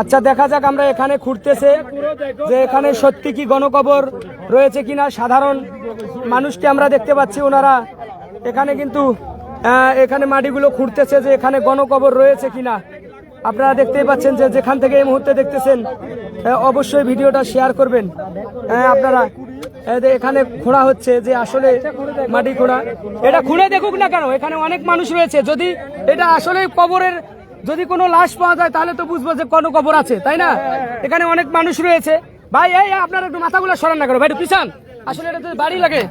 আচ্ছা, দেখা যাক। আমরা এখানে খুঁড়তেছে যে এখানে সত্যি কি গণকবর রয়েছে কিনা। সাধারণ মানুষকে আমরা দেখতে পাচ্ছি, ওনারা এখানে কিন্তু এখানে মাটিগুলো খুঁড়তেছে যে এখানে গণকবর রয়েছে কিনা। আপনারা দেখতেই পাচ্ছেন যে যেখান থেকে এই মুহূর্তে দেখতেছেন অবশ্যই ভিডিওটা শেয়ার করবেন। আপনারা এখানে খোঁড়া হচ্ছে যে আসলে মাটি খোঁড়া, এটা খুঁড়ে দেখুক না কেন, এখানে অনেক মানুষ রয়েছে। যদি এটা আসলে কবরের যদি কোনো লাশ পাওয়া যায় তাহলে তো বুঝবো যে কোনো কবর আছে, তাই না? এখানে অনেক মানুষ রয়েছে। ভাই এই আপনারা একটু মাথাগুলো সরান না করো ভাই, একটু পিছান, আসলে এটা বাড়ি লাগে।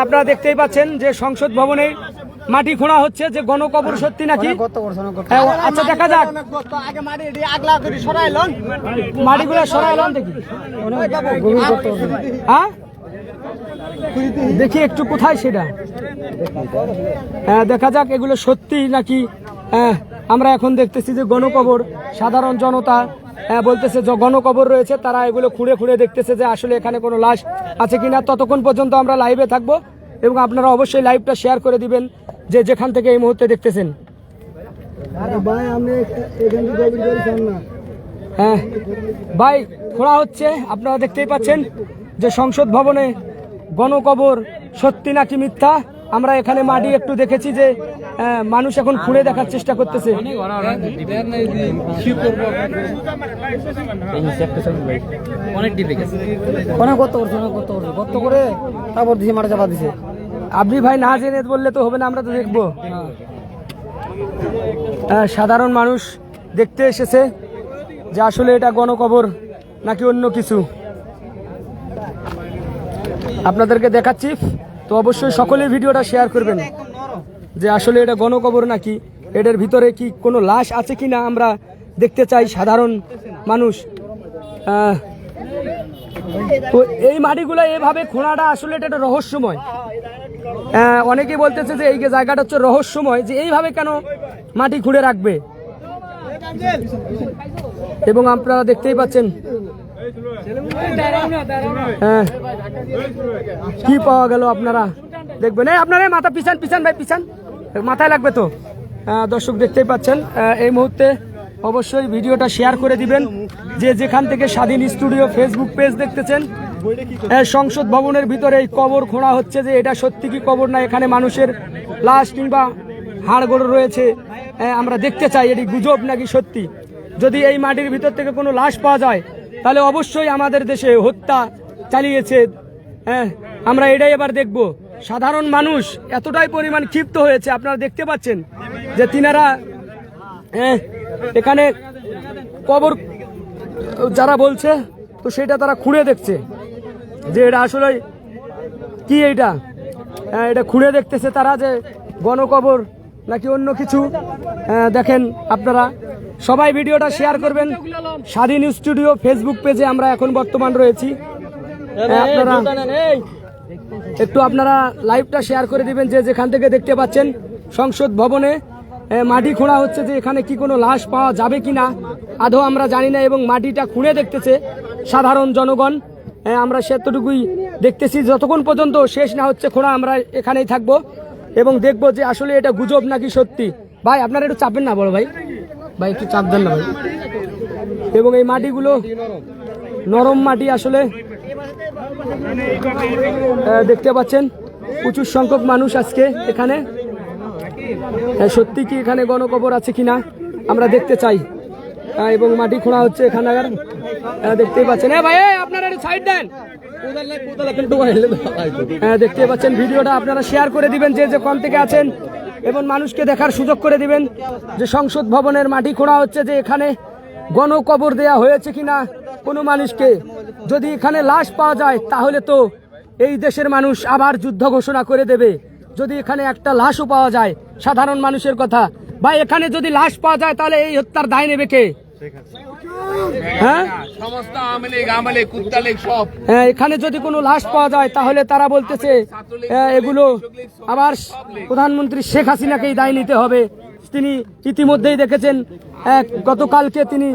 আপনারা দেখতেই পাচ্ছেন যে সংসদ ভবনে মাটি খোঁড়া হচ্ছে যে গণকবর সত্যি নাকি। আচ্ছা, দেখা যাক। মাটিগুলো সরাইলাম দেখি, হ্যাঁ দেখি একটু কোথায় সেটা। দেখা যাক এগুলো সত্যি নাকি। আমরা এখন দেখতেছি যে গণকবর, সাধারণ জনতা বলতেছে যে গণকবর রয়েছে, তারা এগুলো খুঁড়ে খুঁড়ে দেখতেছে যে আসলে এখানে কোনো লাশ আছে কিনা। ততক্ষণ পর্যন্ত আমরা লাইভে থাকবো এবং আপনারা অবশ্যই লাইভটা শেয়ার করে দিবেন যে যেখান থেকে এই মুহূর্তে দেখতেছেন। হ্যাঁ ভাই, খোঁড়া হচ্ছে, আপনারা দেখতেই পাচ্ছেন যে সংসদ ভবনে গণকবর সত্যি নাকি মিথ্যা। আমরা এখানে মাটি একটু দেখেছি যে মানুষ এখন খুঁড়ে দেখার চেষ্টা করতেছে। আপনি ভাই না জেনে বললে তো হবে না, আমরা তো দেখবো। সাধারণ মানুষ দেখতে এসেছে যে আসলে এটা গণকবর নাকি অন্য কিছু। আপনাদেরকে দেখাচ্ছি, তো অবশ্যই সকলে ভিডিওটা শেয়ার করবেন যে আসলে এটা গণকবর নাকি, এটার ভিতরে কি কোনো লাশ আছে কিনা আমরা দেখতে চাই সাধারণ মানুষ। তো এই মাটিগুলো এভাবে খোঁড়াটা আসলে এটা একটা রহস্যময়। অনেকেই বলতেছে যে এই জায়গাটা হচ্ছে রহস্যময়, যে এইভাবে কেন মাটি খুঁড়ে রাখবে। এবং আপনারা দেখতেই পাচ্ছেন কি পাওয়া গেল, আপনারা দেখবেন। আপনারা মাথা পিছান পিছান ভাই, পিছান, মাথায় লাগবে তো। দর্শক দেখতেই পাচ্ছেন এই মুহূর্তে অবশ্যই ভিডিওটা শেয়ার করে দিবেন যে যেখান থেকে স্বাধীন স্টুডিও ফেসবুক পেজ দেখতেছেন। সংসদ ভবনের ভিতরে এই কবর খোঁড়া হচ্ছে যে এটা সত্যি কি কবর না, এখানে মানুষের লাশ কিংবা হাড়গোড় রয়েছে। আমরা দেখতে চাই এটি গুজব নাকি সত্যি। যদি এই মাটির ভিতর থেকে কোনো লাশ পাওয়া যায় তাহলে অবশ্যই আমাদের দেশে হত্যা চালিয়েছে। আমরা এটাই এবার দেখব। সাধারণ মানুষ এতটাই পরিমাণ ক্ষিপ্ত হয়েছে, আপনারা দেখতে পাচ্ছেন যে তিনারা এখানে কবর যারা বলছে তো সেটা তারা খুঁড়ে দেখছে যে এটা আসলে কি, এটা খুঁড়ে দেখতেছে তারা যে গণকবর নাকি অন্য কিছু। দেখেন আপনারা সবাই ভিডিওটা শেয়ার করবেন। স্বাধীন স্টুডিও ফেসবুক পেজে আমরা এখন বর্তমান রয়েছি। আপনারা একটু আপনারা লাইভটা শেয়ার করে দিবেন যে যেখান থেকে দেখতে পাচ্ছেন সংসদ ভবনে মাটি খোঁড়া হচ্ছে যে এখানে কি কোনো লাশ পাওয়া যাবে কিনা আদৌ আমরা জানি না। এবং মাটিটা খুঁড়ে দেখতেছে সাধারণ জনগণ। আমরা সেতটুকুই দেখতেছি, যতক্ষণ পর্যন্ত শেষ না হচ্ছে খোঁড়া আমরা এখানেই থাকবো এবং দেখবো যে আসলে এটা গুজব নাকি সত্যি। ভাই আপনারা একটু চাপবেন না, বড় ভাই, ভাই একটু চাপ দেন না ভাই। এবং এই মাটিগুলো নরম মাটি, আসলে দেখতে পাচ্ছেন প্রচুর সংখ্যক মানুষ আজকে এখানে। সত্যি কি এখানে গণকবর আছে কিনা আমরা দেখতে চাই। এবং মাটি খোঁড়া হচ্ছে এখানে, দেখতেই পাচ্ছেন। ভাই আপনারা সাইড দেন, দেখতে পাচ্ছেন। ভিডিওটা আপনারা শেয়ার করে দিবেন যে কোন থেকে আছেন এবং মানুষকে দেখার সুযোগ করে দিবেন যে সংসদ ভবনের মাটি খোঁড়া হচ্ছে যে এখানে গণকবর দেয়া হয়েছে কিনা কোনো মানুষকে। যদি এখানে লাশ পাওয়া যায় তাহলে তো এই দেশের মানুষ আবার যুদ্ধ ঘোষণা করে দেবে। যদি এখানে একটা লাশও পাওয়া যায়, সাধারণ মানুষের কথা ভাই, এখানে যদি লাশ পাওয়া যায় তাহলে এই হত্যার দায় নেবে কে? এখানে যদি কোনো লাশ পাওয়া যায় তাহলে তারা বলতেছে এগুলো আবার প্রধানমন্ত্রী শেখ হাসিনাকেই দায় নিতে হবে। তিনি ইতিমধ্যেই দেখেছেন গতকালকে তিনি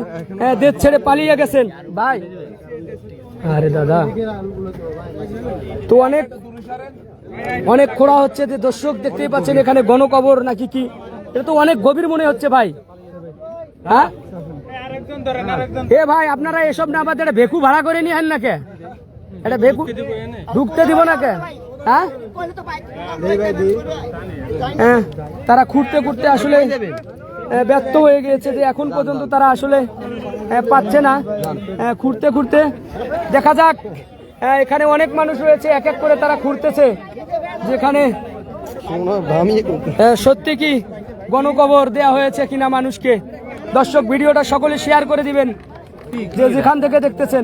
দেশ ছেড়ে পালিয়ে গেছেন। ভাই আরে দাদা, তো অনেক খোঁড়া হচ্ছে যে দর্শক দেখতেই পাচ্ছেন এখানে গণকবর নাকি কি, এটা তো অনেক গভীর মনে হচ্ছে ভাই। হ্যাঁ এ ভাই আপনারা এসব না বাদ এটা ভেকু ভাড়া করে নিয়ে আন না কে? এটা ভেকু ঢুকতে দিব না কে? হ্যাঁ হ্যাঁ, তারা খুঁড়তে খুঁড়তে আসলে ব্যর্থ হয়ে গিয়েছে, যে এখন পর্যন্ত তারা আসলে পাচ্ছে না। খুঁড়তে খুঁড়তে দেখা যাক, এখানে অনেক মানুষ রয়েছে, এক এক করে তারা খুঁড়তেছে যেখানে সত্যি কি গণকবর দেয়া হয়েছে কিনা মানুষকে। দর্শক ভিডিওটা সকলে শেয়ার করে দিবেন, যে যেখান থেকে দেখতেছেন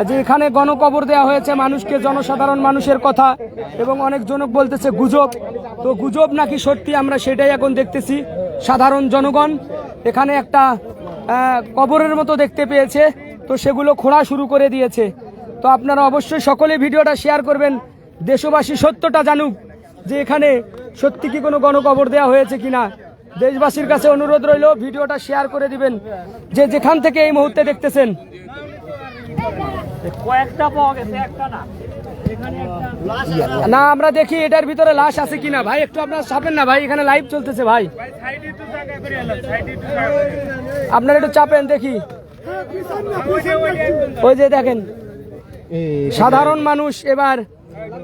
যে এখানে গণকবর দেওয়া হয়েছে মানুষকে, জনসাধারণ মানুষের কথা, এবং অনেক জনক বলতেছে গুজব। তো গুজব নাকি সত্যি আমরা সেটাই এখন দেখতেছি। সাধারণ জনগণ এখানে একটা কবরের মতো দেখতে পেয়েছে, তো সেগুলো খোঁড়া শুরু করে দিয়েছে। তো আপনারা অবশ্যই সকলে ভিডিওটা শেয়ার করবেন, দেশবাসী সত্যটা জানুক যে এখানে সত্যি কি কোনো গণকবর দেওয়া হয়েছে কিনা। দেশবাসীর কাছে অনুরোধ রইল ভিডিওটা শেয়ার করে দিবেন, যে যেখান থেকে এই মুহূর্তে দেখতেছেন। না আমরা দেখি এটার ভিতরে লাশ আছে কিনা। ভাই একটু আপনারা চাপেন না ভাই, এখানে লাইভ চলতেছে ভাই, আপনারা একটু চাপেন দেখি। ওই যে দেখেন সাধারণ মানুষ এবার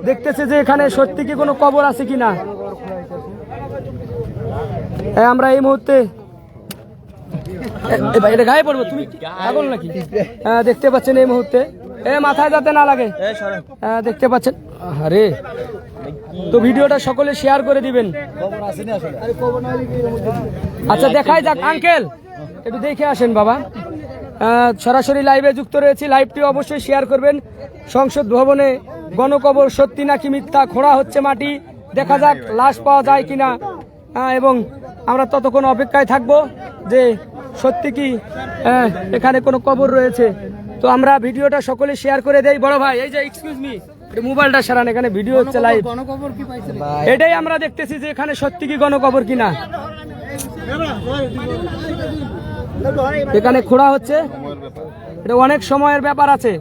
দেখতেছে যে এখানে সত্যি কি কোনো কবর আছে কিনা। আমরা এই মুহূর্তে এটা গায়ে পড়বো, তুমি পাগল নাকি? দেখতে পাচ্ছেন এই মুহূর্তে মাথায় যাতে না লাগে, দেখতে পাচ্ছেন। আরে তো ভিডিওটা সকলে শেয়ার করে দিবেন। আচ্ছা দেখাই যাক, আঙ্কেল একটু দেখে আসেন বাবা। সরাসরি লাইভে যুক্ত রয়েছি, লাইভটি অবশ্যই শেয়ার করবেন। সংসদ ভবনে গণকবর সত্যি নাকি মিথ্যা, খোঁড়া হচ্ছে মাটি, দেখা যাক লাশ পাওয়া যায় কিনা, এবং আমরা ততক্ষণ অপেক্ষায় থাকবো যে সত্যি কি এখানে কোনো কবর রয়েছে। তো আমরা ভিডিওটা সকলে শেয়ার করে দেই। বড় ভাই এই যে এক্সকিউজ মি, মোবাইলটা সারান, এখানে ভিডিও হচ্ছে লাইভ, এটাই আমরা দেখতেছি যে এখানে সত্যি কি গণকবর কিনা। এখানে খোঁড়া হচ্ছে, এটা অনেক সময়ের ব্যাপার আছে।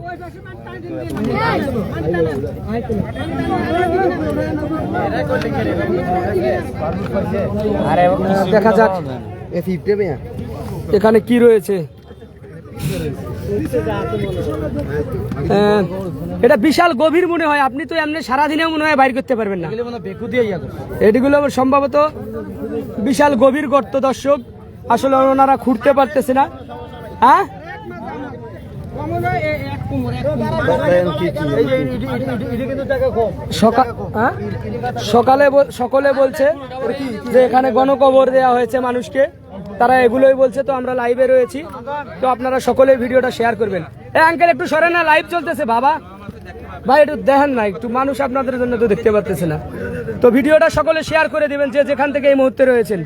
দেখা যাক এখানে কি রয়েছে। এটা বিশাল গভীর মনে হয়, আপনি তো এমনি সারাদিনেও মনে হয় বাইর করতে পারবেন না। এটিগুলো সম্ভবত বিশাল গভীর গর্ত। দর্শক আসলে ওনারা খুঁড়তে পারতেছে না। হ্যাঁ সকলে বলছে যে এখানে গণকবর দেওয়া হয়েছে মানুষকে, তারা এগুলোই বলছে। তো আমরা লাইভে রয়েছি, তো আপনারা সকলে ভিডিওটা শেয়ার করবেন। আঙ্কেল একটু সরে না, লাইভ চলতেছে বাবা, ভাই একটু দেখেন না, একটু মানুষ আপনাদের জন্য তো দেখতে পাচ্তেছে না। তো ভিডিওটা সকলে শেয়ার করে দিবেন, যে যেখান থেকে এই মুহূর্তে রয়েছেন।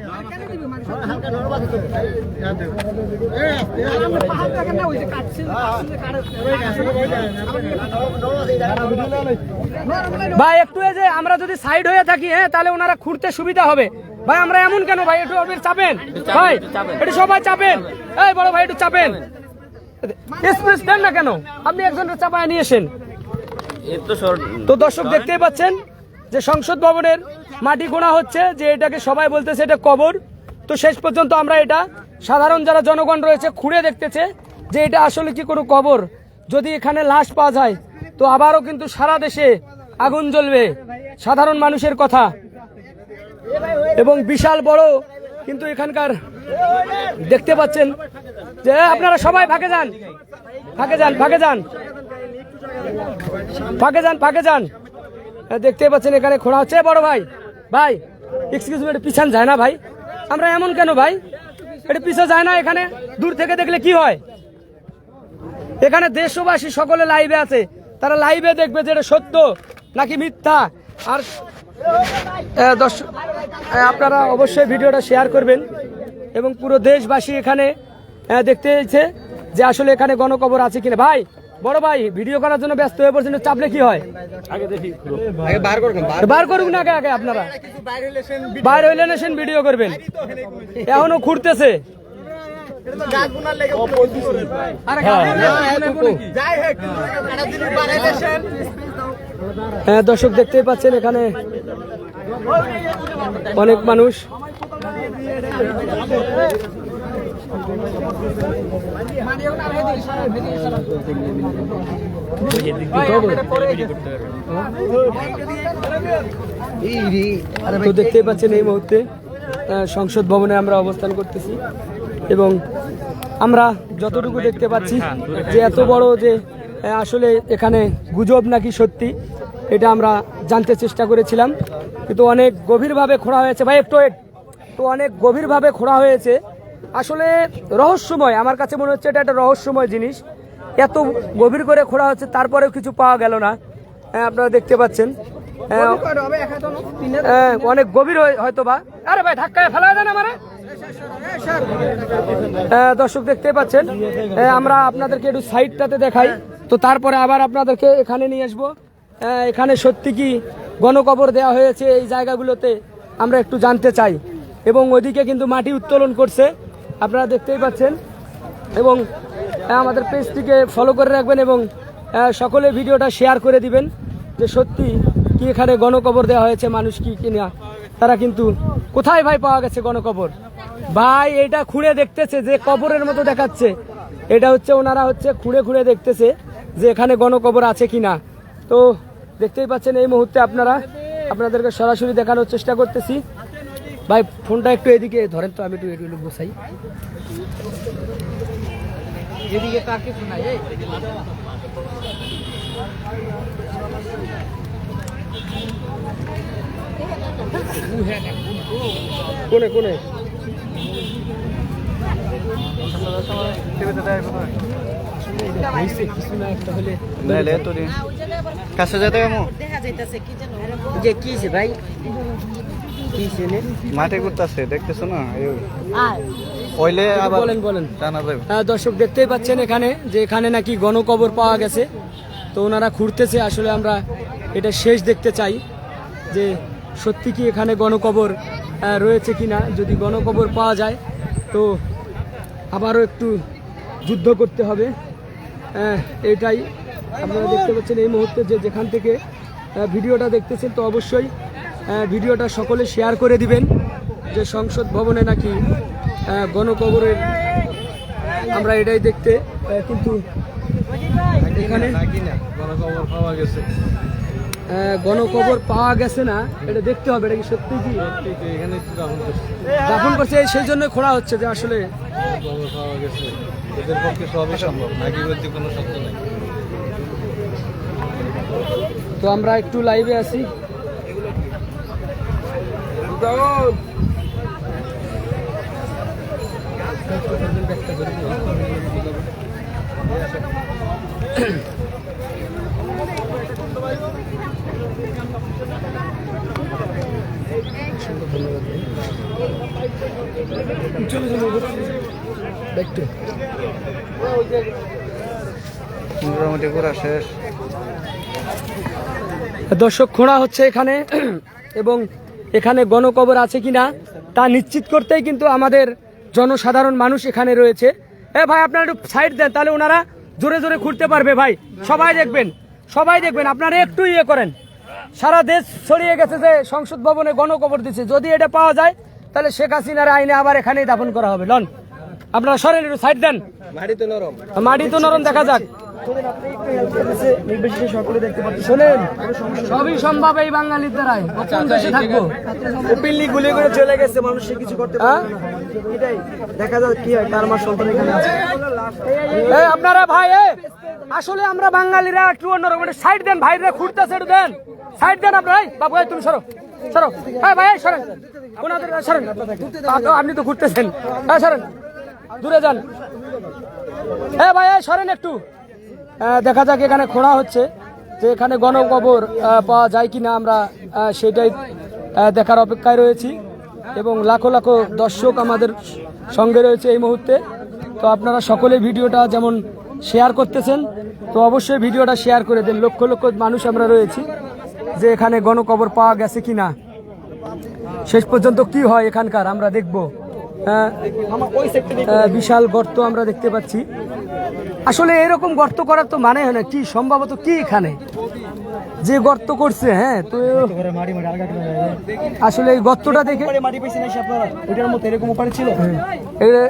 ভাই একটু এই যে আমরা যদি সাইড হয়ে থাকি, তাহলে ওনারা খুঁড়তে সুবিধা হবে। ভাই আমরা এমন কেন ভাই, একটু চাপেন ভাই, একটু সবাই চাপেন। এই বড় ভাই একটু চাপেন, স্পেস দেন না কেন, আপনি একজনের চাপায় নিয়েছেন। তো দর্শক দেখতেই পাচ্ছেন যে সংসদ ভবনের মাটি গোনা হচ্ছে, যে এটাকে সবাই বলতেছে এটা কবর। তো শেষ পর্যন্ত আমরা এটা সাধারণ যারা জনগণ রয়েছে খুঁড়ে দেখতেছে যে এটা আসলে কি কোনো কবর। যদি এখানে লাশ পাওয়া যায় তো আবারও কিন্তু সারা দেশে আগুন জ্বলবে। সাধারণ মানুষের কথা, এবং বিশাল বড় কিন্তু এখানকার দেখতে পাচ্ছেন যে আপনারা সবাই ফাঁকে যান, ফাঁকে যান, ফাঁকে যান, ফাঁকে যান, ফাঁকে যান। দেখতে পাচ্ছেন এখানে খোঁড়া হচ্ছে। বড় ভাই, ভাই এক্সকিউজ মি, এটা পিছান যায় না ভাই, আমরা এমন কেন ভাই, এটা পিছনে যায় না। এখানে দূর থেকে দেখলে কি হয়, এখানে দেশবাসী সকলে লাইভে আছে, তারা লাইভে দেখবে যে এটা সত্য নাকি মিথ্যা। আর দর্শক আপনারা অবশ্যই ভিডিওটা শেয়ার করবেন, এবং পুরো দেশবাসী এখানে দেখতে চাইছে যে আসলে এখানে গণকবর আছে কিনা। ভাই বড় ভাই ভিডিও করার জন্য ব্যস্ত হয়ে পড়ছেন, চাপলে কি হয়, আগে দেখি বার করুন না, আগে আপনারা বাইর হইলে নেছেন ভিডিও করবেন। এখনো খুঁড়তেছে, দর্শক দেখতেই পাচ্ছেন এখানে অনেক মানুষ। তো দেখতেই পাচ্ছেন এই মুহূর্তে সংসদ ভবনে আমরা অবস্থান করতেছি এবং আমরা যতটুকু দেখতে পাচ্ছি যে এত বড় যে আসলে এখানে গুজব নাকি সত্যি এটা আমরা জানতে চেষ্টা করেছিলাম, কিন্তু অনেক গভীরভাবে খোঁড়া হয়েছে ভাই, একটু তো অনেক গভীরভাবে খোঁড়া হয়েছে। আসলে রহস্যময়, আমার কাছে মনে হচ্ছে এটা একটা রহস্যময় জিনিস। এত গভীর করে খোঁড়া হচ্ছে তারপরেও কিছু পাওয়া গেল না। আপনারা দেখতে পাচ্ছেন অনেক গভীর হয়তো বা। আরে ভাই ধাক্কায় ফেলা দেন আমারে। দর্শক দেখতে পাচ্ছেন, আমরা আপনাদেরকে একটু সাইডটাতে দেখাই, তো তারপরে আবার আপনাদেরকে এখানে নিয়ে আসবো। এখানে সত্যি কি গণকবর দেওয়া হয়েছে এই জায়গাগুলোতে আমরা একটু জানতে চাই। এবং ওইদিকে কিন্তু মাটি উত্তোলন করছে, আপনারা দেখতেই পাচ্ছেন। এবং আমাদের পেজটিকে ফলো করে রাখবেন এবং সকলে ভিডিওটা শেয়ার করে দিবেন যে সত্যি কি এখানে গণকবর দেওয়া হয়েছে মানুষ কি কিনা। তারা কিন্তু কোথায় ভাই পাওয়া গেছে গণকবর? ভাই এটা খুঁড়ে দেখতেছে যে কবরের মতো দেখাচ্ছে, এটা হচ্ছে ওনারা হচ্ছে খুঁড়ে খুঁড়ে দেখতেছে যে এখানে গণকবর আছে কিনা। তো দেখতেই পাচ্ছেন এই মুহূর্তে আপনাদেরকে সরাসরি দেখানোর চেষ্টা করতেছি। ভাই ফোনটা একটু এদিকে ধরেন তো, আমি একটু বসাই। এদিকে তার কিছু নাই, কোনে কোনে কাছে যেতে ভাই মাঠে ঘুরতেছে দেখতেছো না, বলেন। দর্শক দেখতেই পাচ্ছেন এখানে যে এখানে নাকি গণকবর পাওয়া গেছে, তো ওনারা খুঁড়তেছে। আসলে আমরা এটা শেষ দেখতে চাই যে সত্যি কি এখানে গণকবর রয়েছে কিনা। যদি গণকবর পাওয়া যায় তো আবারও একটু যুদ্ধ করতে হবে। এটাই আপনারা দেখতে পাচ্ছেন এই মুহূর্তে যে যেখান থেকে ভিডিওটা দেখতেছেন, তো অবশ্যই ভিডিওটা সকলে শেয়ার করে দিবেন যে সংসদ ভবনে নাকি গণকবরের আমরা এটাই দেখতে, কিন্তু এখানে গণকবর পাওয়া গেছে, গণকবর পাওয়া গেছে না, এটা দেখতে হবে। এটা কি সত্যি কি এখানে দাফন করছে সেই জন্য খোঁড়া হচ্ছে যে আসলে খবর পাওয়া গেছে, এদের পক্ষে সবই সম্ভব, নাকি বলতে কোনো শব্দ নাই। তো আমরা একটু লাইভে আছি। মোটামুটি ঘোরা শেষ। দর্শক খোঁড়া হচ্ছে এখানে এবং এখানে গণকবর আছে কিনা তা নিশ্চিত করতেই কিন্তু আমাদের জনসাধারণ মানুষ এখানে রয়েছে। ভাই আপনারা একটু সাইড দেন, তাহলে ওনারা জোরে জোরে খুঁড়তে পারবে। ভাই সবাই দেখবেন আপনারা একটু ইয়ে করেন। সারা দেশ ছড়িয়ে গেছে যে সংসদ ভবনে গণকবর দিচ্ছে, যদি এটা পাওয়া যায় তাহলে শেখ হাসিনার আইনে আবার এখানেই দাফন করা হবে। লন আপনারা সরেন, একটু সাইড দেন। মাটি তো নরম দেখা যাক। শোনেন, সবই সম্ভব এই বাঙালির দ্বারাই। কোন দেশে থাকবো? ওপেনলি গুলি করে চলে গেছে, মানুষ কিছু করতে পারে না। এটাই দেখা যাক কি হয়, কার মার সন্তান এখানে আছে। আপনারা ভাই আসলে আমরা বাঙালিরা একটু অন্যরকম, সাইড দেন। ভাইরা খুঁড়তেছে, একটু দেন, সাইড দেন। আপনারা বাবু তুমি সরো সরো, ভাই সরেন, সরেন, আপনি তো ঘুরতেছেন, সরেন, দূরে যান। ভাই সরেন একটু। দেখা যাক এখানে খোঁড়া হচ্ছে যে এখানে গণকবর পাওয়া যায় কিনা, আমরা সেটাই দেখার অপেক্ষায় রয়েছি। এবং লাখো লাখো দর্শক আমাদের সঙ্গে রয়েছে এই মুহূর্তে। তো আপনারা সকলে ভিডিওটা যেমন শেয়ার করতেছেন, তো অবশ্যই ভিডিওটা শেয়ার করে দেন। লক্ষ লক্ষ মানুষ আমরা রয়েছি যে এখানে গণকবর পাওয়া গেছে কিনা, শেষ পর্যন্ত কি হয় এখানকার আমরা দেখব। বিশাল গর্ত আমরা দেখতে পাচ্ছি। আসলে এরকম গর্ত করার তো মানে হয় না, কি সম্ভবত কি এখানে যে গর্ত করছে, হ্যাঁ, তো আসলে এই গর্তটা দেখে মাটি পেয়েছেন এসে আপনারা ওইটার মতো এরকম উপায় ছিল। এটা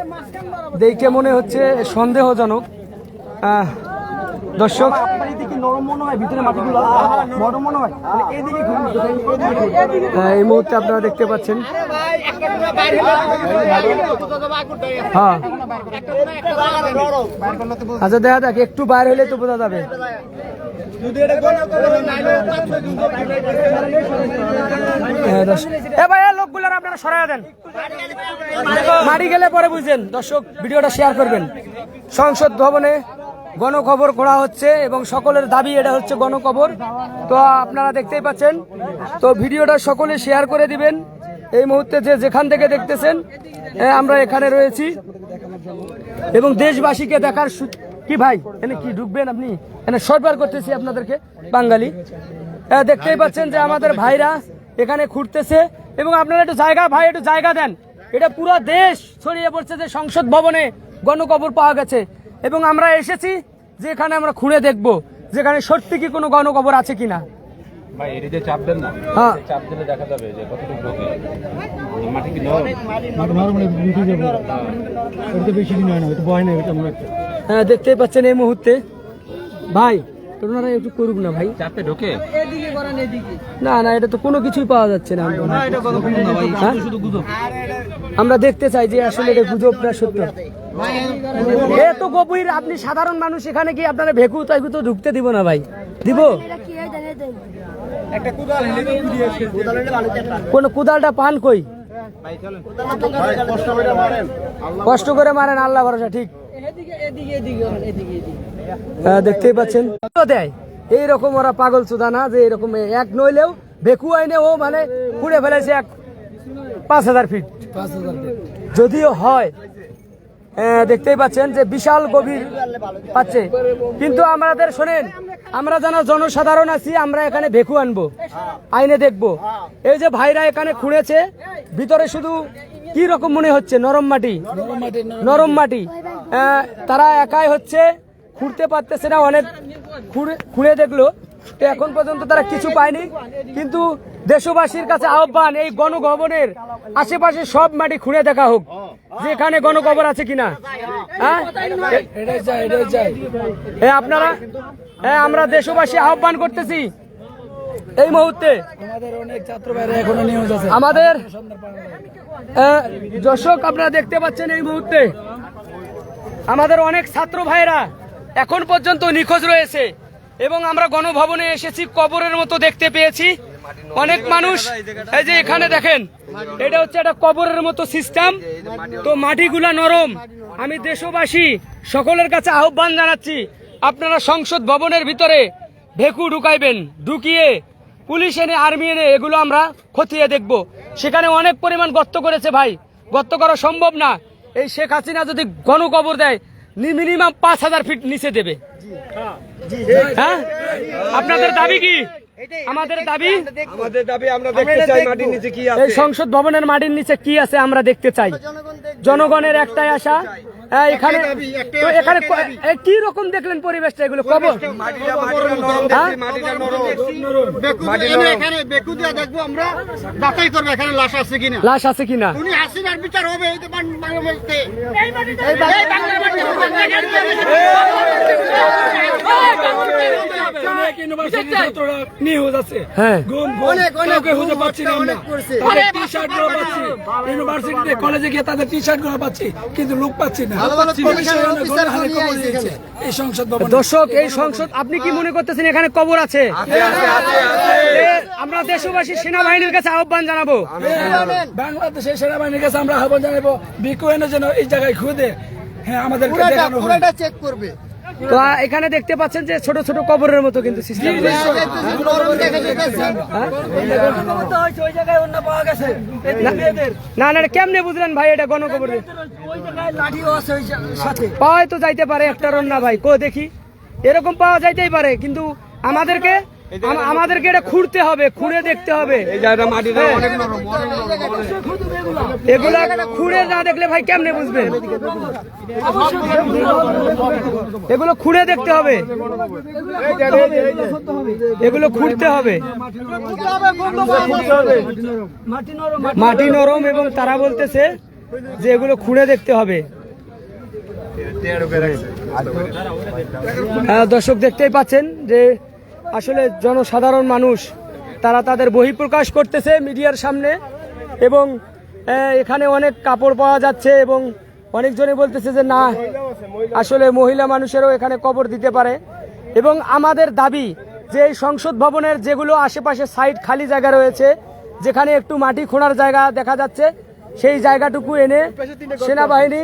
দেখে মনে হচ্ছে সন্দেহজনক। দর্শক, আপনার এদিকে নরম মনে হয়, ভিতরে মাটিগুলো নরম মনে হয়, মানে এইদিকে ঘুরুন, এই মুহূর্তে আপনারা দেখতে পাচ্ছেন, হ্যাঁ, আচ্ছা দেখা যাক, একটু বাইরে হলে তো বোঝা যাবে। লোকগুলার আপনারা সরাই দেন, মারি গেলে পরে বুঝছেন। দর্শক, ভিডিওটা শেয়ার করবেন। সংসদ ভবনে গণকবর করা হচ্ছে এবং সকলের দাবি এটা হচ্ছে গণকবর। তো আপনারা দেখতেই পাচ্ছেন, তো ভিডিওটা সকলে শেয়ার করে দিবেন। এই মুহূর্তে যে যেখান থেকে দেখতেছেন, আমরা এখানে রয়েছি এবং দেশবাসীকে দেখার কি ভাই, এনে কি ঢুকবেন আপনি? এনে সরবরাহ করতেছি আপনাদেরকে, বাঙালি। দেখতেই পাচ্ছেন যে আমাদের ভাইরা এখানে ঘুরতেছে এবং আপনারা একটু জায়গা, ভাই একটু জায়গা দেন। এটা পুরো দেশ ছড়িয়ে পড়ছে যে সংসদ ভবনে গণকবর পাওয়া গেছে এবং আমরা এসেছি যে এখানে আমরা খুঁড়ে দেখব যেখানে সত্যি কি কোনো গণকবর আছে কিনা। ভাই এর যে চাপ দেন না, হ্যাঁ, চাপ দিলে দেখা যাবে যে কতটুকু ঢোকে। মাটি কি নরম? হ্যাঁ, দেখতেই পাচ্ছেন এই মুহূর্তে। ভাই ওনারা একটু করুক না ভাই, চাপে ঢোকে? না না, এটা তো কোনো কিছুই পাওয়া যাচ্ছে না। হ্যাঁ? আমরা দেখতে চাই যে আসলে এটা গুজব না সত্য। এত গভীর, আপনি সাধারণ মানুষ, এখানে কি আপনারা ভেকু তাইকু তো ঢুকতে দিব না ভাই? দিব? কোন কুদালটা পান কই? কষ্ট করে মারেন, আল্লাহ ভরসা। ঠিক, দেখতেই পাচ্ছেন। দেয় এইরকম ওরা পাগল চোদা না যে এরকম এক নইলেও ভেকু আইনে ও মানে পুড়ে ফেলেছে 5,000 ফিট যদিও হয়। দেখতেই পাচ্ছেন যে বিশাল গভীর পাচ্ছে, কিন্তু আমাদের শোনেন, আমরা যারা জনসাধারণ আছি, আমরা এখানে ভেকু আনবো, আইনে দেখবো। এই যে ভাইরা এখানে খুঁড়েছে, ভিতরে শুধু কি রকম মনে হচ্ছে, নরম মাটি, নরম মাটি। তারা একাই হচ্ছে খুঁড়তে পারতেছে না, অনেক খুঁড়ে দেখলো, তো এখন পর্যন্ত তারা কিছু পায়নি। কিন্তু দেশবাসীর কাছে আহ্বান, এই গণভবনের আশেপাশে সব মাটি খুঁড়ে দেখা হোক যে এখানে গণকবর আছে কিনা। হ্যাঁ, আপনারা, আমরা দেশবাসী আহ্বান করতেছি এই মুহূর্তে। আমাদের দর্শক, আপনারা দেখতে পাচ্ছেন এই মুহূর্তে আমাদের অনেক ছাত্র ভাইরা এখন পর্যন্ত নিখোঁজ রয়েছে এবং আমরা গণভবনে এসেছি, কবরের মতো দেখতে পেয়েছি অনেক মানুষ। এই যে এখানে দেখেন, এটা হচ্ছে একটা কবরের মতো সিস্টেম, তো মাটিগুলা নরম। আমি দেশবাসী সকলের কাছে আহ্বান জানাচ্ছি, আপনারা সংসদ ভবনের ভিতরে ভেকু ঢুকাইবেন, ঢুকিয়ে পুলিশ এনে, আর্মি এনে এগুলো আমরা খতিয়ে দেখব। সেখানে অনেক পরিমাণ গর্ত করেছে ভাই, গর্ত করা সম্ভব না। এই শেখ হাসিনা যদি গণকবর দেয়, মিনিমাম 5,000 ফিট নিচে দেবে। হ্যাঁ, আপনাদের দাবি কি? আমাদের দাবি আমরা দেখতে চাই মাটির নিচে কি আছে, এই সংসদ ভবনের মাটির নিচে কি আছে আমরা দেখতে চাই। জনগণের একটাই আশা, এখানে তো এখানে কি রকম দেখলেন পরিবেশটা, এগুলো কবর, লাশ আছে কিনা। নিউজ আছে, হ্যাঁ, ইউনিভার্সিটিতে কলেজে গিয়ে তাদের টি শার্ট গুলো পাচ্ছি, কিন্তু লোক পাচ্ছি না। এই সংসদ ভবন, দর্শক, এই সংসদ, আপনি কি মনে করতেছেন এখানে কবর আছে? আমরা দেশবাসী সেনাবাহিনীর কাছে আহ্বান জানাবো, বাংলাদেশের সেনাবাহিনীর কাছে আমরা আহ্বান জানাবো, বিকুএনও যেন এই জায়গায় খুঁজে, হ্যাঁ, আমাদের চেক করবে। তো এখানে দেখতে পাচ্ছেন যে ছোট ছোট কবরের মতো কিন্তু সিস্টেম। না না, কেমনে বুঝলেন ভাই এটা গণকবর? পাওয়াই তো যাইতে পারে একটা রন্না ভাই, কো দেখি, এরকম পাওয়া যাইতেই পারে, কিন্তু আমাদেরকে আমাদেরকে এটা খুঁড়তে হবে, খুঁড়ে দেখতে হবে। এই জায়গাটা মাটিটা হ্যাঁ। অনেক নরম, অনেক নরম। এগুলা খুঁড়ে না দেখলে ভাই কেমনে বুঝবেন? এগুলো খুঁড়ে দেখতে হবে, এগুলো খুঁড়তে হবে। মাটি নরম এবং তারা বলতেছে যে এগুলো খুঁড়ে দেখতে হবে। দর্শক দেখতেই পাচ্ছেন যে আসলে জনসাধারণ মানুষ তারা তাদের বহিঃপ্রকাশ করতেছে মিডিয়ার সামনে, এবং এখানে অনেক কাপড় পাওয়া যাচ্ছে এবং অনেকজনে বলতেছে যে না, আসলে মহিলা মানুষেরও এখানে কবর দিতে পারে। এবং আমাদের দাবি যে এই সংসদ ভবনের যেগুলো আশেপাশে সাইড খালি জায়গা রয়েছে, যেখানে একটু মাটি খোঁড়ার জায়গা দেখা যাচ্ছে, সেই জায়গাটুকু এনে সেনাবাহিনী,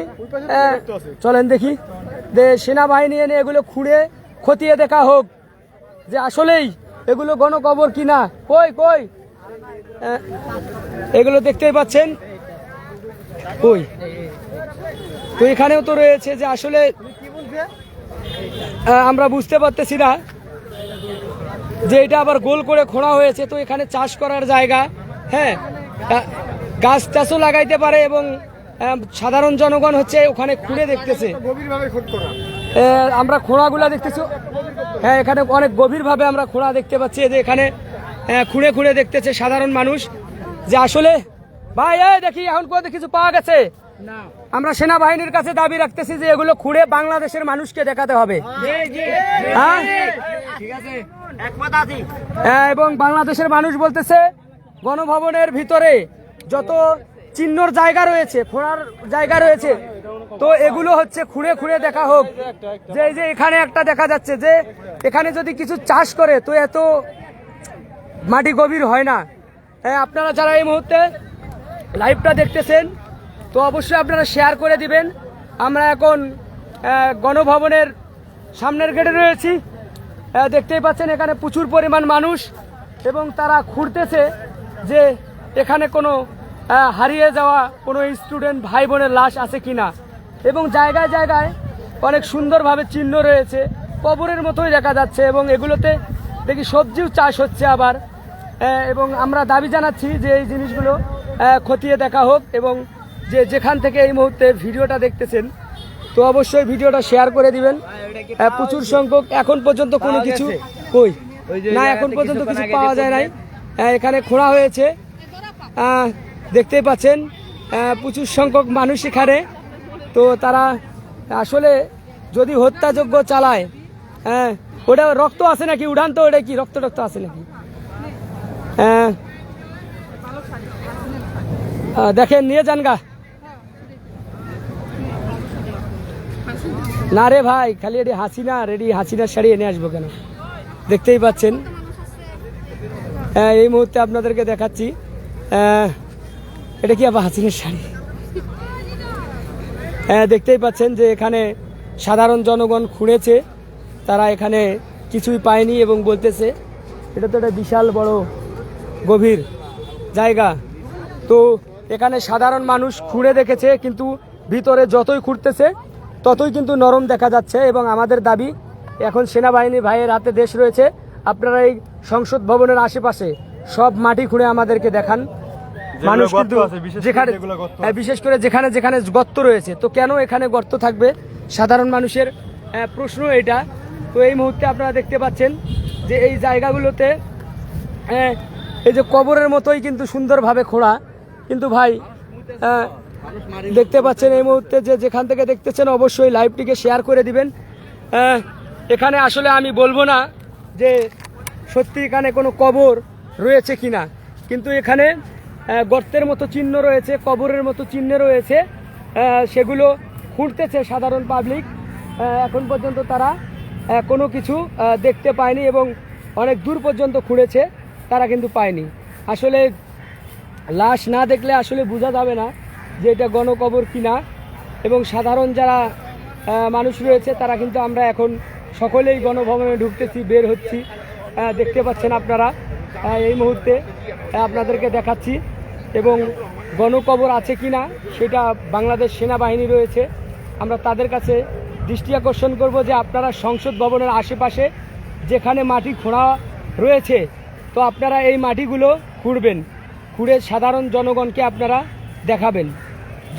চলেন দেখি, যে সেনাবাহিনী এনে এগুলো খুঁড়ে খতিয়ে দেখা হোক যে আসলেই এগুলো গণকবর কিনা। কই কই এগুলো দেখতেই পাচ্ছেন, কই তো এখানেও তো রয়েছে যে আসলে আমরা বুঝতে পারতেছি না যে এটা আবার গোল করে খোঁড়া হয়েছে, তো এখানে চাষ করার জায়গা, হ্যাঁ, গাছ টাছও লাগাইতে পারে এবং সাধারণ জনগণ হচ্ছে ওখানে খুঁড়ে দেখতেছে। আমরা খোঁড়াগুলা দেখতেছি, হ্যাঁ, এখানে অনেক গভীরভাবে আমরা খোঁড়া দেখতে পাচ্ছি, যে এখানে খুঁড়ে খুঁড়ে দেখতেছে সাধারণ মানুষ যে আসলে ভাই দেখি এখন কোথাও কিছু পাওয়া গেছে। আমরা সেনাবাহিনীর কাছে দাবি রাখতেছি যে এগুলো খুঁড়ে বাংলাদেশের মানুষকে দেখাতে হবে, হ্যাঁ, এবং বাংলাদেশের মানুষ বলতেছে গণভবনের ভিতরে যত চিহ্নর জায়গা রয়েছে, খোঁড়ার জায়গা রয়েছে, তো এগুলো হচ্ছে খুঁড়ে খুঁড়ে দেখা হোক। যে এই যে এখানে একটা দেখা যাচ্ছে যে এখানে যদি কিছু চাষ করে তো এত মাটি গভীর হয় না। আপনারা যারা এই মুহূর্তে লাইভটা দেখতেছেন তো অবশ্যই আপনারা শেয়ার করে দিবেন। আমরা এখন গণভবনের সামনের গেটে রয়েছি, দেখতেই পাচ্ছেন এখানে প্রচুর পরিমাণ মানুষ, এবং তারা খুঁড়তেছে যে এখানে কোনো হারিয়ে যাওয়া কোনো স্টুডেন্ট ভাই বোনের লাশ আছে কিনা। এবং জায়গায় জায়গায় অনেক সুন্দরভাবে চিহ্ন রয়েছে, কবরের মতোই দেখা যাচ্ছে, এবং এগুলোতে দেখি সবজিও চাষ হচ্ছে আবার। এবং আমরা দাবি জানাচ্ছি যে এই জিনিসগুলো খতিয়ে দেখা হোক, এবং যেখান থেকে এই মুহূর্তে ভিডিওটা দেখতেছেন তো অবশ্যই ভিডিওটা শেয়ার করে দিবেন। প্রচুর সংখ্যক এখন পর্যন্ত কোনো কিছু কই না, এখন পর্যন্ত কিছু পাওয়া যায় নাই। এখানে খোঁড়া হয়েছে, দেখতেই পাচ্ছেন প্রচুর সংখ্যক মানুষ এখানে। তো তারা আসলে যদি হত্যাযজ্ঞ চালায়, ওটা রক্ত আছে নাকি উড়ান, তো ওটা কি রক্ত টক্ত আছে নাকি? দেখেন নিয়ে যান গা। না রে ভাই, খালি এটি হাসিনা রেডি, হাসিনার শাড়ি এনে আসবো কেন? দেখতেই পাচ্ছেন এই মুহূর্তে আপনাদেরকে দেখাচ্ছি, এটা কি আবার হাসিনার শাড়ি? দেখতেই পাচ্ছেন যে এখানে সাধারণ জনগণ খুঁড়েছে, তারা এখানে কিছুই পায়নি এবং বলতেছে এটা তো একটা বিশাল বড় গভীর জায়গা। তো এখানে সাধারণ মানুষ খুঁড়ে দেখেছে, কিন্তু ভিতরে যতই খুঁড়তেছে ততই কিন্তু নরম দেখা যাচ্ছে। এবং আমাদের দাবি, এখন সেনাবাহিনী ভাইয়ের হাতে দেশ রয়েছে, আপনারা এই সংসদ ভবনের আশেপাশে সব মাটি খুঁড়ে আমাদেরকে দেখান। মানুষ কিন্তু যেখানে, বিশেষ করে যেখানে যেখানে গর্ত রয়েছে, তো কেন এখানে গর্ত থাকবে? সাধারণ মানুষের প্রশ্ন এটা। তো এই মুহূর্তে আপনারা দেখতে পাচ্ছেন যে এই জায়গাগুলোতে এই যে কবরের মতোই কিন্তু সুন্দরভাবে খোঁড়া, কিন্তু ভাই দেখতে পাচ্ছেন এই মুহূর্তে যে যেখান থেকে দেখতেছেন অবশ্যই লাইভটিকে শেয়ার করে দিবেন। এখানে আসলে আমি বলবো না যে সত্যি এখানে কোনো কবর রয়েছে কিনা, কিন্তু এখানে গর্তের মতো চিহ্ন রয়েছে, কবরের মতো চিহ্ন রয়েছে, সেগুলো খুঁড়তেছে সাধারণ পাবলিক। এখন পর্যন্ত তারা কোনো কিছু দেখতে পায়নি, এবং অনেক দূর পর্যন্ত খুঁড়েছে, তারা কিন্তু পায়নি। আসলে লাশ না দেখলে আসলে বোঝা যাবে না যে এটা গণকবর কিনা। এবং সাধারণ যারা মানুষ রয়েছে তারা কিন্তু, আমরা এখন সকলেই গণভবনে ঢুকতেছি, বের হচ্ছি, দেখতে পাচ্ছেন আপনারা এই মুহূর্তে আপনাদেরকে দেখাচ্ছি। এবং গণকবর আছে কিনা সেটা বাংলাদেশ সেনাবাহিনী রয়েছে, আমরা তাদের কাছে দৃষ্টি আকর্ষণ করব যে আপনারা সংসদ ভবনের আশেপাশে যেখানে মাটি খোঁড়া রয়েছে, তো আপনারা এই মাটিগুলো খুঁড়বেন, খুঁড়ে সাধারণ জনগণকে আপনারা দেখাবেন।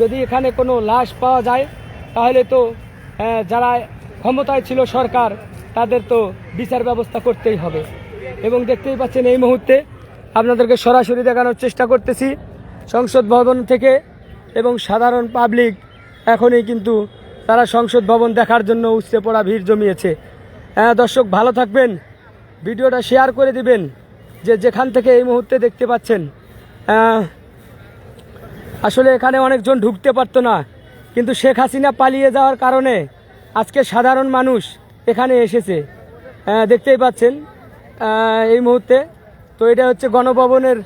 যদি এখানে কোনো লাশ পাওয়া যায় তাহলে তো যারা ক্ষমতায় ছিল সরকার, তাদের তো বিচার ব্যবস্থা করতেই হবে। এবং দেখতেই পাচ্ছেন এই মুহূর্তে আপনাদেরকে সরাসরি দেখানোর চেষ্টা করতেছি সংসদ ভবন থেকে, এবং সাধারণ পাবলিক এখনই কিন্তু তারা সংসদ ভবন দেখার জন্য উপচে পড়া ভিড় জমিয়েছে। দর্শক ভালো থাকবেন, ভিডিওটা শেয়ার করে দিবেন, যেখান থেকে এই মুহূর্তে দেখতে পাচ্ছেন। আসলে এখানে অনেকজন ঢুকতে পারতো না, কিন্তু শেখ হাসিনা পালিয়ে যাওয়ার কারণে আজকে সাধারণ মানুষ এখানে এসেছে, দেখতেই পাচ্ছেন এই মুহূর্তে। তো এটা হচ্ছে গণভবনের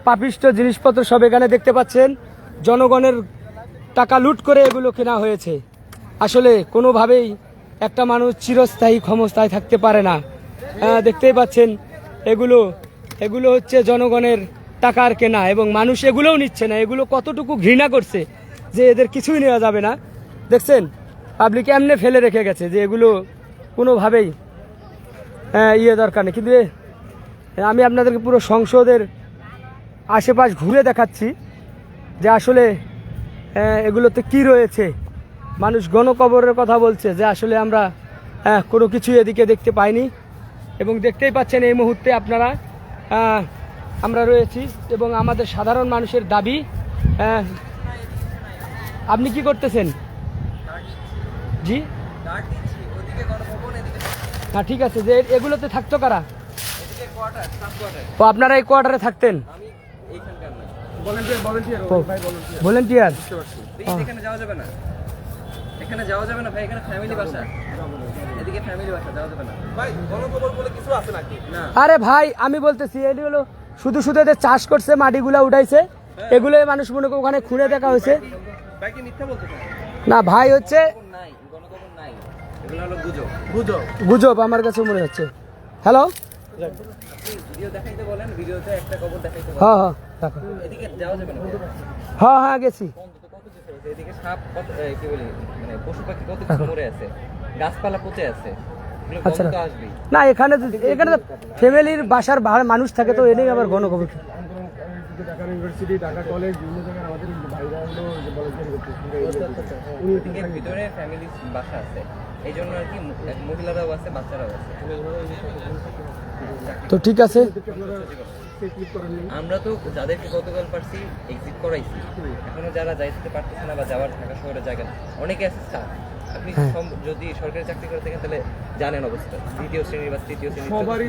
পাপিষ্ট জিনিসপত্র সব এখানে দেখতে পাচ্ছেন। জনগণের টাকা লুট করে এগুলো কেনা হয়েছে। আসলে কোনোভাবেই একটা মানুষ চিরস্থায়ী ক্ষমতায় থাকতে পারে না। দেখতেই পাচ্ছেন এগুলো হচ্ছে জনগণের টাকার কেনা, এবং মানুষ এগুলোও নিচ্ছে না। এগুলো কতটুকু ঘৃণা করছে যে এদের কিছুই নেওয়া যাবে না। দেখছেন পাবলিক এমনি ফেলে রেখে গেছে যে এগুলো কোনোভাবেই দরকার নেই। কিন্তু আমি আপনাদেরকে পুরো সংসদের আশেপাশ ঘুরে দেখাচ্ছি যে আসলে এগুলোতে কি রয়েছে। মানুষ গণকবরের কথা বলছে, যে আসলে আমরা কোনো কিছু এদিকে দেখতে পাইনি। এবং দেখতেই পাচ্ছেন এই মুহূর্তে আপনারা আমরা রয়েছি, এবং আমাদের সাধারণ মানুষের দাবি। আপনি কি করতেছেন? জি হ্যাঁ, ঠিক আছে। যে এগুলোতে থাকতো কারা? ও আপনারা এই কোয়ার্টারে থাকতেন? ভলেন্টিয়ার। এখানে যাওয়া যাবে না, এখানে যাওয়া যাবে না ভাই, এখানে ফ্যামিলি বাসা, এদিকে ফ্যামিলি বাসা, যাওয়া যাবে না ভাই। গণকবর বলে কিছু আছে নাকি? না। আরে ভাই আমি বলতেছি এটি হলো শুধু শুধু এদের চাষ করছে, মাটিগুলা উঠাইছে, এগুলোই মানুষ মনে করে ওখানে খুঁড়ে দেখা হয়েছে। ভাই কি মিথ্যা বলতেছেন? না ভাই, হচ্ছে নাই, গণকবর নাই, এগুলো হলো গুজব। গুজব গুজব আমার কাছে মনে হচ্ছে। হ্যালো, ভিডিও দেখাইতে বলেন, ভিডিওতে একটা কবর দেখাইতে বলেন। হ্যাঁ হ্যাঁ দেখো, এদিকে যাওয়া যাবে না। হ্যাঁ হ্যাঁ গেছি। কত কিছু আছে এদিকে, সাপ কত, কি বলি মানে পশু পাখি কত কিছু মরে আছে, গাছপালা পচে আছে, এগুলো আচ্ছা গন্ধ তো আসবেই। না, এখানে তো ফ্যামিলির বাসার মানুষ থাকে, তো এনেই আবার গণকবর। ঢাকা ইউনিভার্সিটি, ঢাকা কলেজ, বিভিন্ন জায়গায় আমাদের ভাইরা হলো ভলান্টিয়ার এদিকে ভিতরে ফ্যামিলি বাসা আছে, এই জন্য আর কি মহিলারাও আছে, বাচ্চারাও আছে। তো ঠিক আছে, আমরা তো যাদেরকে গতকাল পারছি এক্সিট করাইছি, এখনো যারা যাইতে পারতেছে না বা যাওয়ার ঢাকা শহরের জায়গা অনেকে আছে স্টাফ। আপনি যদি সরকারি চাকরি করে থাকেন তাহলে জানেন অবস্থা, দ্বিতীয় শ্রেণী বা তৃতীয় শ্রেণী সবারই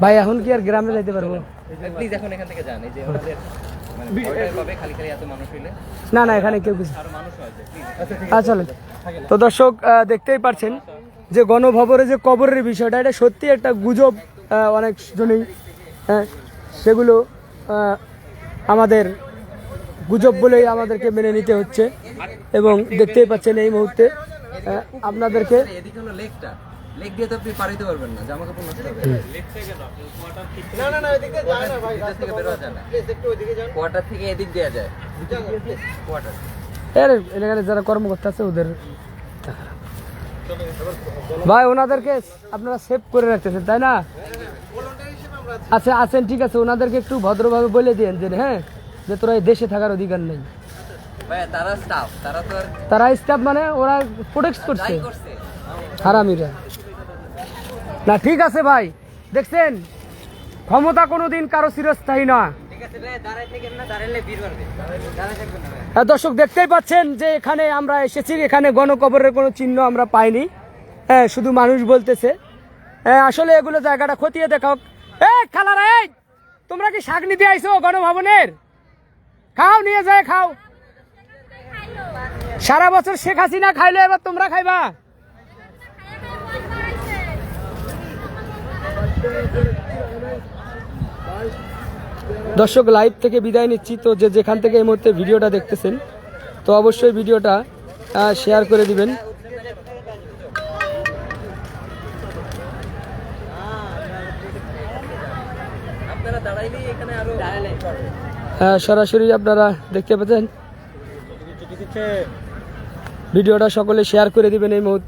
ভাই এখন কি আর গ্রামে যাইতে পারবো? প্লিজ এখন এখান থেকে যান, এই যে আমাদের মানে ভয়টাই পাবে খালি খালি এত মানুষ হইলে। না না, এখানে কেউ কিছু। আরো মানুষ আছে প্লিজ। আচ্ছা, তো দর্শক দেখতেই পারছেন যে গণভবনে যে কবরের বিষয়টা, এটা সত্যি একটা গুজব। অনেক জনই সেগুলো আমাদের গুজব বলেই আমাদেরকে মেনে নিতে হচ্ছে। এবং দেখতেই পাচ্ছেন এই মুহূর্তে আপনাদেরকে এদিকে হলো লেকটা, লেক দিয়ে তো আপনি পার হইতে পারবেন না, জামা কাপড় নষ্ট হবে। না না না, এদিকে যায় না ভাই, রাস্তা থেকে বের হওয়া যায় না। প্লিজ একটু ওইদিকে যান, কোয়ার্টার থেকে এদিক দেয়া যায়, কোয়ার্টার। এর এলাকায় যারা কর্মকর্তা আছে ওদের ভাই, ওনাদেরকে আপনারা সেভ করে রাখতেছেন তাই না? আচ্ছা আছেন, ঠিক আছে। ওনাদেরকে একটু ভদ্রভাবে বলে দিয়েন যে হ্যাঁ, যে তোরা এই দেশে থাকার অধিকার নেই। ভাই তারা স্টাফ, তারা তো আর তারা স্টাফ মানে ওরা প্রোটেক্ট করছে করছে হারামিরা। না ঠিক আছে ভাই, দেখছেন ক্ষমতা কোনোদিন কারো চিরস্থায়ী না। ঠিক আছে ভাই, দাঁড়ায় থাকেন না, দাঁড়ালে ভিড় বাড়বে, দাঁড়ায় থাকবেন না ভাই। দর্শক দেখতেই পাচ্ছেন যে এখানে আমরা এসেছি, এখানে গণকবরের কোনো চিহ্ন আমরা পাইনি। হ্যাঁ, শুধু মানুষ বলতেছে। আসলে এগুলো জায়গাটা খতিয়ে দেখাও। এই খালারা, এই তোমরা কি শাক নিতে আইছো গণভবনের? খাও, নিয়ে যায় খাও। সারা বছর শেখ হাসিনা খাইলো, এবার তোমরা খাইবা। দর্শক লাইভ থেকে বিদায় নিচ্ছি। তো যেখান থেকে এই মুহূর্তে ভিডিওটা দেখতেছেন, তো অবশ্যই ভিডিওটা শেয়ার করে দিবেন। আপনারা দাঁড়াইলেই এখানে আরো সরাসরি আপনারা দেখতে পাচ্ছেন। ভিডিওটা সকলে শেয়ার করে দিবেন এই মুহূর্তে।